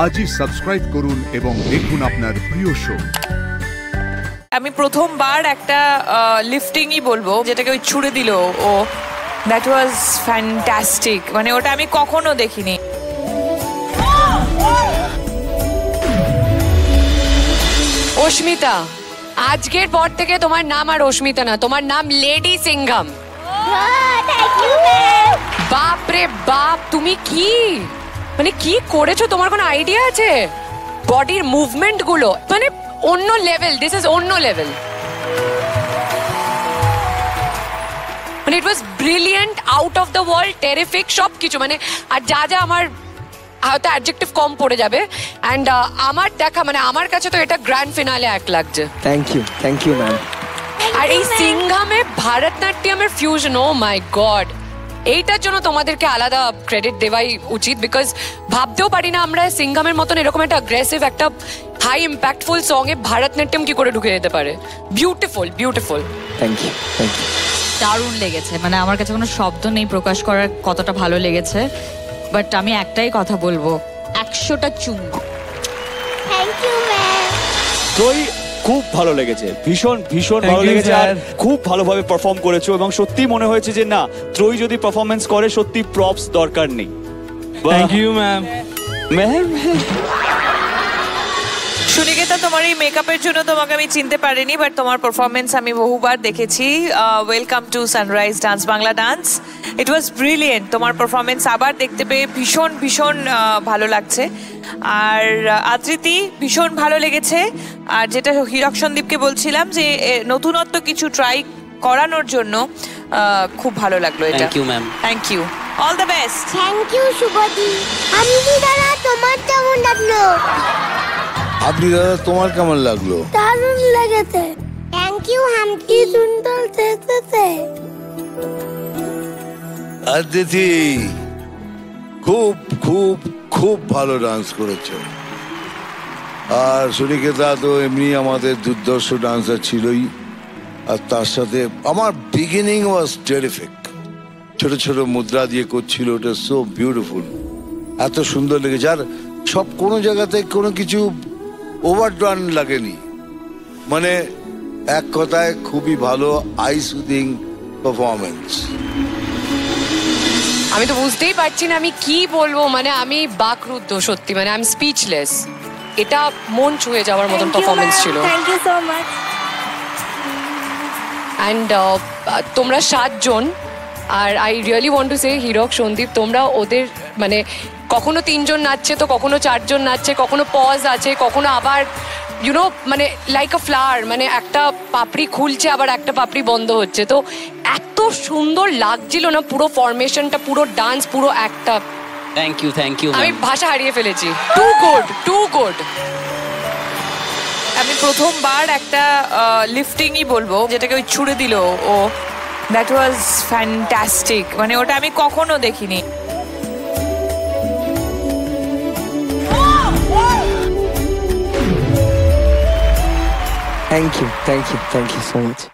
আজই সাবস্ক্রাইব করুন এবং দেখুন আপনার প্রিয় শো। আমি প্রথমবার একটা লিফটিংই বলবো, যেটাকে ওই ছুড়ে দিল ও, দ্যাট ওয়াজ ফ্যান্টাস্টিক। মানে ওটা আমি কখনো দেখিনি। অস্মিতা, আজকের পর থেকে তোমার নাম আর অস্মিতা না, তোমার নাম লেডি সিংঘম। বাপ রে বাপ, তুমি কি মানে কি করেছো, তোমার কোনো আইডিয়া আছে? বডির মুভমেন্ট গুলো মানে অন্য লেভেল, দিস ইজ অন্য লেভেল। মানে it was brilliant, out of the world, terrific, সব কিছু। মানে আর যা যা আমার হয়তো অ্যাডজেক্টিভ কম পড়ে যাবে। অ্যান্ড আমার দেখা মানে আমার কাছে তো এটা গ্র্যান্ড ফিনালে এক লাগছে। Thank you ma'am. আর এই সিংঘামে ভারতনাট্যমের ফিউশন, ও মাই গড, এইটার জন্য তোমাদেরকে আলাদা ক্রেডিট দেওয়াই উচিত। বিকজ ভাবতেও পারি না আমরা সিংঘামের মতন এরকম একটা অ্যাগ্রেসিভ, একটা হাই ইম্প্যাক্টফুল সং এ ভারতনাট্যম কি করে ঢুকে যেতে পারে। Beautiful beautiful. Thank you. দারুণ লেগেছে, মানে আমার কাছে কোনো শব্দ নেই প্রকাশ করার কতটা ভালো লেগেছে। বাট আমি একটাই কথা বলবো, 100টা চুমু। Thank you ma'am. তুই খুব ভালো লেগেছে, ভীষণ ভীষণ ভালো লেগেছে, আর খুব ভালোভাবে পারফর্ম করেছো। এবং সত্যি মনে হয়েছে যে না, ত্রয়ী যদি পারফরমেন্স করে সত্যি প্রপস দরকার নেই। Thank you ma'am. Ma'am Suniketa, তোমার এই মেকআপের জন্য তোমাকে আমি চিনতে পারিনি, বাট তোমার পারফরমেন্স আমি বহুবার দেখেছি। Welcome to sunrise dance Bangla dance. It was brilliant. তোমার পারফরমেন্স আবার দেখতে পেয়ে ভীষণ ভীষণ ভালো লাগছে। আর আদৃতি, ভীষণ ভালো লেগেছে। আর যেটা হীরক সন্দীপকে বলছিলাম যে নতুনত্ব কিছু ট্রাই করানোর জন্য খুব ভালো লাগলো এটা। Thank you ma'am. Thank you, all the best. Thank you শুভদি। হামদি দাদা, তোমার কেমন লাগলো? আপনি দাদা, তোমার কেমন লাগলো? দারুণ লেগেছে। থ্যাংক ইউ হামদি, সুন্দর দেখতে। আদিতি, খুব খুব খুব ভালো ডান্স করেছো। আর সুনিকেতা তো এমনি আমাদের দুর্দর্শ ডান্সার ছিলই, আর তার সাথে আমার বিগিনিং ওয়াজ টেরিফিক। ছোট ছোট মুদ্রা দিয়ে করছিল, ওটা সো বিউটিফুল, এত সুন্দর লেগেছে। আর সব কোনো জায়গাতে কোনো কিছু ওভারডান লাগেনি, মানে এক কথায় খুবই ভালো আই সুদিং পারফরমেন্স। আমি তো বুঝতেই পারছি না আমি কি বলবো, মানে আমি বাকরুদ্ধ সত্যি, মানে আই এম স্পিচলেস। এটা মন ছুঁয়ে যাওয়ার মতন পারফরমেন্স ছিল। Thank you so much. And তোমরা 7 জন, আর I really want to say Hirak Sandip, তোমরা ওদের মানে কখনো 3 জন নাচছে তো কখনো 4 জন নাচছে, কখনো পজ আছে, কখনো আবার ইউনো মানে লাইক আ ফ্লাওয়ার, মানে একটা পাপড়ি খুলছে আবার একটা পাপড়ি বন্ধ হচ্ছে। তো এত সুন্দর লাগছিল না পুরো ফরমেশনটা, পুরো ডান্স, পুরো একটা। Thank you. আমি ভাষা হারিয়ে ফেলেছি। Too good. আমি প্রথমবার একটা লিফটিংই বলবো, যেটাকে ওই ছুড়ে দিল ও, দ্যাট ওয়াজ ফ্যান্টাস্টিক। মানে ওটা আমি কখনো দেখিনি। Thank you so much.